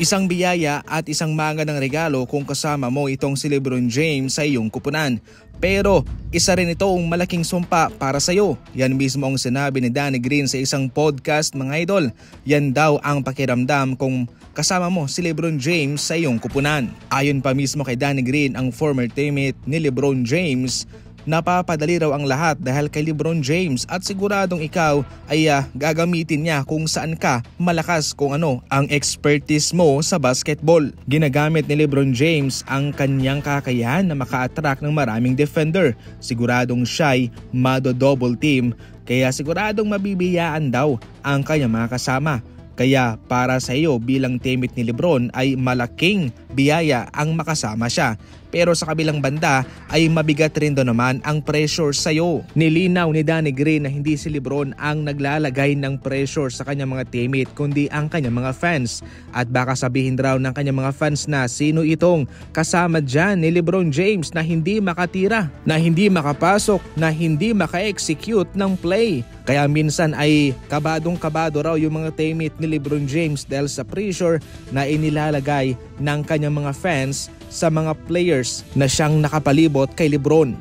Isang biyaya at isang magandang regalo kung kasama mo itong si LeBron James sa iyong kupunan. Pero isa rin itong malaking sumpa para sa iyo. Yan mismo ang sinabi ni Danny Green sa isang podcast, mga idol. Yan daw ang pakiramdam kung kasama mo si LeBron James sa iyong kupunan. Ayon pa mismo kay Danny Green, ang former teammate ni LeBron James, napapadali raw ang lahat dahil kay LeBron James at siguradong ikaw ay gagamitin niya kung saan ka malakas, kung ano ang expertise mo sa basketball. Ginagamit ni LeBron James ang kanyang kakayahan na maka-attract ng maraming defender. Siguradong siya'y mado-double team, kaya siguradong mabibiyaan daw ang kanyang mga kasama. Kaya para sa iyo bilang teammate ni LeBron ay malaking biyaya ang makasama siya. Pero sa kabilang banda ay mabigat rin doon naman ang pressure sa iyo. Nilinaw ni Danny Green na hindi si LeBron ang naglalagay ng pressure sa kanyang mga teammate kundi ang kanyang mga fans. At baka sabihin raw ng kanyang mga fans na sino itong kasama dyan ni LeBron James na hindi makatira, na hindi makapasok, na hindi maka-execute ng play. Kaya minsan ay kabadong-kabado raw yung mga teammate ni LeBron James dahil sa pressure na inilalagay ng kanyang mga fans sa mga players na siyang nakapalibot kay LeBron.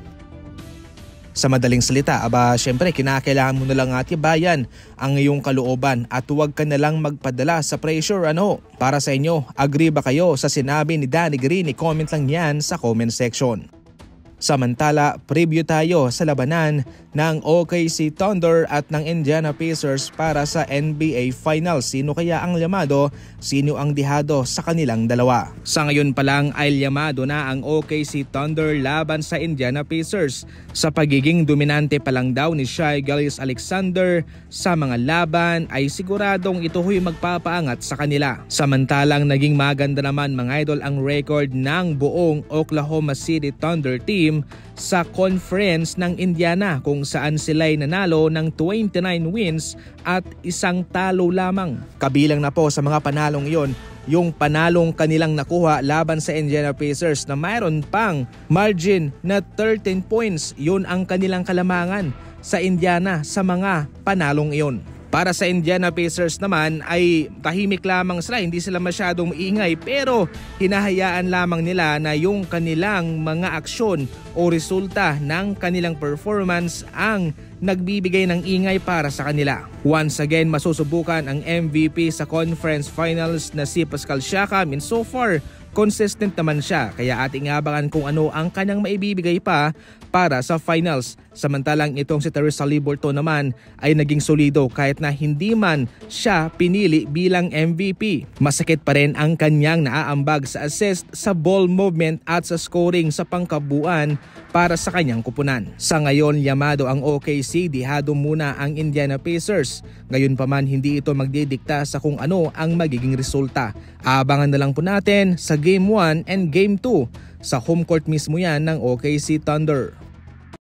Sa madaling salita, syempre kinakailangan mo na lang tibayan ang iyong kalooban at huwag ka na lang magpadala sa pressure. Para sa inyo, agree ba kayo sa sinabi ni Danny Green? I-comment lang yan sa comment section. Samantala, preview tayo sa labanan ng OKC Thunder at ng Indiana Pacers para sa NBA Finals. Sino kaya ang llamado? Sino ang dihado sa kanilang dalawa? Sa ngayon pa lang ay llamado na ang OKC Thunder laban sa Indiana Pacers. Sa pagiging dominante pa lang daw ni Shai Gilgeous-Alexander sa mga laban ay siguradong ito huy magpapaangat sa kanila. Samantalang naging maganda naman, mga idol, ang record ng buong Oklahoma City Thunder team sa conference ng Indiana kung saan sila'y nanalo ng 29 wins at isang talo lamang. Kabilang na po sa mga panalong iyon yung panalong kanilang nakuha laban sa Indiana Pacers na mayroon pang margin na 13 points. Yun ang kanilang kalamangan sa Indiana sa mga panalong iyon. Para sa Indiana Pacers naman ay tahimik lamang sila, hindi sila masyadong maingay, pero hinahayaan lamang nila na yung kanilang mga aksyon o resulta ng kanilang performance ang nagbibigay ng ingay para sa kanila. Once again, masusubukan ang MVP sa conference finals na si Pascal Siakam, and so far consistent naman siya, kaya ating abangan kung ano ang kanyang maibibigay pa para sa finals. Samantalang itong si Tyrese Haliburton naman ay naging solido kahit na hindi man siya pinili bilang MVP. Masakit pa rin ang kanyang naaambag sa assist, sa ball movement at sa scoring sa pangkabuuan para sa kanyang kupunan. Sa ngayon, llamado ang OKC, dihado muna ang Indiana Pacers. Ngayon pa man, hindi ito magdidikta sa kung ano ang magiging resulta. Abangan na lang po natin sa Game 1 and Game 2. Sa home court mismo yan ng OKC Thunder.